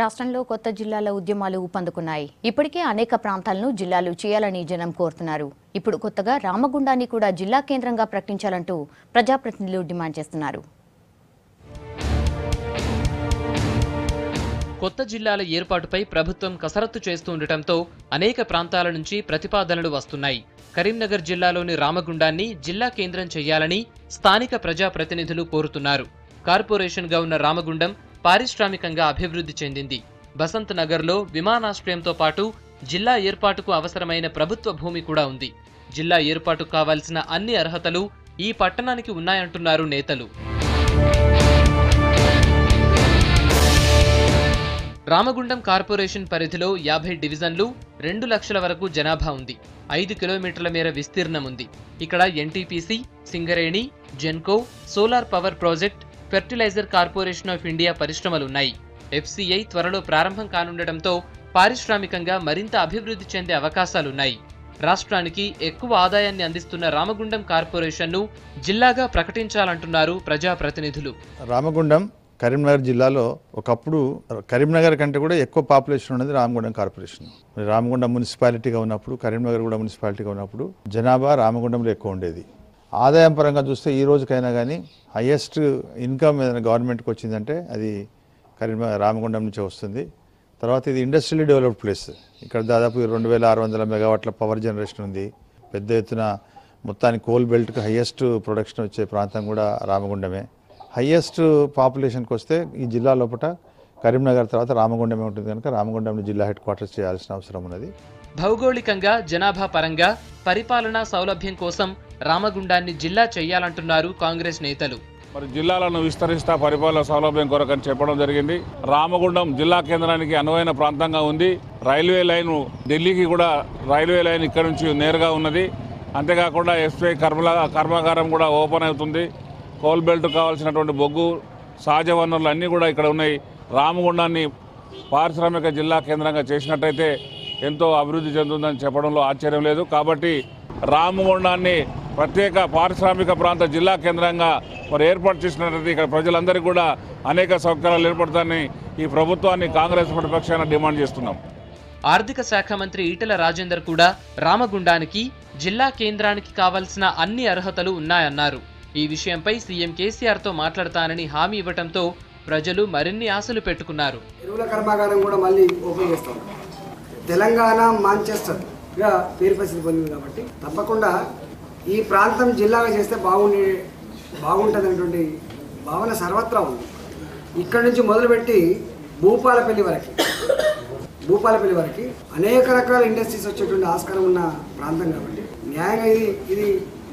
రాష్ట్రంలో కొత్త జిల్లాల ఉద్యమాలు ఊపందుకున్నాయి. ఇప్పటికే అనేక ప్రాంతాలను జిల్లాలు చేయాలని జనం కోరుతున్నారు. ఇప్పుడు కొత్తగా రామగుండాన్ని కూడా జిల్లా కేంద్రంగా ప్రకటించాలంటూ ప్రజాప్రతినిధులు డిమాండ్ చేస్తున్నారు. కొత్త జిల్లాల ఏర్పాటుపై ప్రభుత్వం కసరత్తు చేస్తుండటంతో అనేక ప్రాంతాల నుంచి ప్రతిపాదనలు వస్తున్నాయి. కరీంనగర్ జిల్లాలోని రామగుండాన్ని జిల్లా కేంద్రం చేయాలని స్థానిక ప్రజాప్రతినిధులు కోరుతున్నారు. కార్పొరేషన్గా ఉన్న రామగుండం పారిశ్రామికంగా అభివృద్ధి చెందింది. బసంత్ నగర్లో విమానాశ్రయంతో పాటు జిల్లా ఏర్పాటుకు అవసరమైన ప్రభుత్వ భూమి కూడా ఉంది. జిల్లా ఏర్పాటుకు కావాల్సిన అన్ని అర్హతలు ఈ పట్టణానికి ఉన్నాయంటున్నారు నేతలు. రామగుండం కార్పొరేషన్ పరిధిలో 50 డివిజన్లు, 2 లక్షల వరకు జనాభా ఉంది. 5 కిలోమీటర్ల మేర విస్తీర్ణం ఉంది. ఇక్కడ NTPC, Singareni, Genco, solar power project, fertilizer corporation of India పరిశ్రమలున్నాయి. ఎఫ్సీఐ త్వరలో ప్రారంభం కానుండటంతో పారిశ్రామికంగా మరింత అభివృద్ధి చెందే అవకాశాలున్నాయి. రాష్ట్రానికి ఎక్కువ ఆదాయాన్ని అందిస్తున్న రామగుండం కార్పొరేషన్ను జిల్లాగా ప్రకటించాలంటున్నారు ప్రజాప్రతినిధులు. రామగుండం కరీంనగర్ జిల్లాలో ఒకప్పుడు కరీంనగర్ కంటే కూడా ఎక్కువ పాపులేషన్ ఉన్నది రామగుండం కార్పొరేషన్. రామగుండం మున్సిపాలిటీగా ఉన్నప్పుడు, కరీంనగర్ కూడా మున్సిపాలిటీగా ఉన్నప్పుడు జనాభా రామగుండంలో ఎక్కువ ఉండేది. ఆదాయం పరంగా చూస్తే ఈ రోజుకైనా కానీ హయ్యెస్ట్ ఇన్కమ్ ఏదైనా గవర్నమెంట్కి వచ్చిందంటే అది రామగుండం నుంచే వస్తుంది. తర్వాత ఇది ఇండస్ట్రియల్లీ డెవలప్డ్ ప్లేస్. ఇక్కడ దాదాపు 2600 మెగావాట్ల పవర్ జనరేషన్ ఉంది. పెద్ద ఎత్తున మొత్తానికి కోల్ బెల్ట్కి హయ్యెస్ట్ ప్రొడక్షన్ వచ్చే ప్రాంతం కూడా రామగుండమే. హయ్యెస్ట్ పాపులేషన్కి వస్తే ఈ జిల్లా లోపల కరీంనగర్ తర్వాత రామగుండమే ఉంటుంది కనుక రామగుండంలో జిల్లా హెడ్ క్వార్టర్స్ చేయాల్సిన అవసరం ఉన్నది. భౌగోళికంగా, జనాభా పరంగా, పరిపాలనా సౌలభ్యం కోసం రామగుండాన్ని జిల్లా చేయాలంటున్నారు కాంగ్రెస్ నేతలు. మరి జిల్లాలను విస్తరిస్తా పరిపాలన సౌలభ్యం కొరకని చెప్పడం జరిగింది. రామగుండం జిల్లా కేంద్రానికి అనువైన ప్రాంతంగా ఉంది. రైల్వే లైన్ ఢిల్లీకి కూడా రైల్వే లైన్ ఇక్కడ నుంచి నేరుగా ఉన్నది. అంతేకాకుండా ఎస్పీఐ కర్మాగారం కూడా ఓపెన్ అవుతుంది. కోల్ బెల్ట్ కావాల్సినటువంటి బొగ్గు, సహజ వనరులు అన్నీ కూడా ఇక్కడ ఉన్నాయి. రామగుండాన్ని పారిశ్రామిక జిల్లా కేంద్రంగా చేసినట్టయితే ఎంతో అభివృద్ధి చెందుతుందని చెప్పడంలో ఆశ్చర్యం లేదు. కాబట్టి రామగుండాన్ని ప్రత్యేక పారిశ్రామిక ప్రాంత జిల్లా కేంద్రంగా మరి ఏర్పాటు చేసినట్లయితే ఇక్కడ ప్రజలందరికీ కూడా అనేక సౌకర్యాలు ఏర్పడతాయని ఈ ప్రభుత్వాన్ని కాంగ్రెస్ ప్రతిపక్షాన్ని డిమాండ్ చేస్తున్నాం. ఆర్థిక శాఖ మంత్రి ఈటెల రాజేందర్ కూడా రామగుండానికి జిల్లా కేంద్రానికి కావాల్సిన అన్ని అర్హతలు ఉన్నాయన్నారు. ఈ విషయంపై సీఎం కేసీఆర్తో మాట్లాడతానని హామీ ఇవ్వడంతో ప్రజలు మరిన్ని ఆశలు పెట్టుకున్నారు. ఎరువుల కర్మాగారం కూడా మళ్ళీ ఓపెన్ చేస్తాం. తెలంగాణ మాంచెస్టర్గా పేరు ప్రసిద్ధి పొందింది కాబట్టి తప్పకుండా ఈ ప్రాంతం జిల్లాగా చేస్తే బాగుంటుందనేటువంటి భావన సర్వత్రా ఉంది. ఇక్కడి నుంచి మొదలుపెట్టి భూపాలపల్లి వరకు అనేక రకాల ఇండస్ట్రీస్ వచ్చేటువంటి ఆస్కారం ఉన్న ప్రాంతం కాబట్టి న్యాయంగా ఇది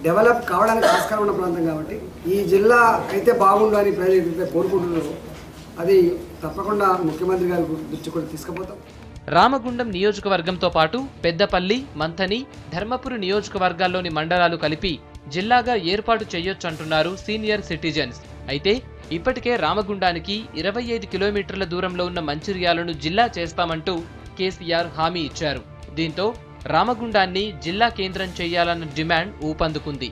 డెవలప్ కావడానికి ఆస్కారం ఉన్న ప్రాంతం కాబట్టి ఈ జిల్లా అయితే బాగుండు అని ప్రజలు ఏదైతే కోరుకుంటున్నారో అది తప్పకుండా ముఖ్యమంత్రి గారి దృష్టి కూడా తీసుకుపోతాం. రామగుండం నియోజకవర్గంతో పాటు పెద్దపల్లి, మంథని, ధర్మపురి నియోజకవర్గాల్లోని మండలాలు కలిపి జిల్లాగా ఏర్పాటు చేయొచ్చంటున్నారు సీనియర్ సిటిజన్స్. అయితే ఇప్పటికే రామగుండానికి 25 కిలోమీటర్ల దూరంలో ఉన్న మంచిర్యాలను జిల్లా చేస్తామంటూ కేసీఆర్ హామీ ఇచ్చారు. దీంతో రామగుండాన్ని జిల్లా కేంద్రం చేయాలన్న డిమాండ్ ఊపందుకుంది.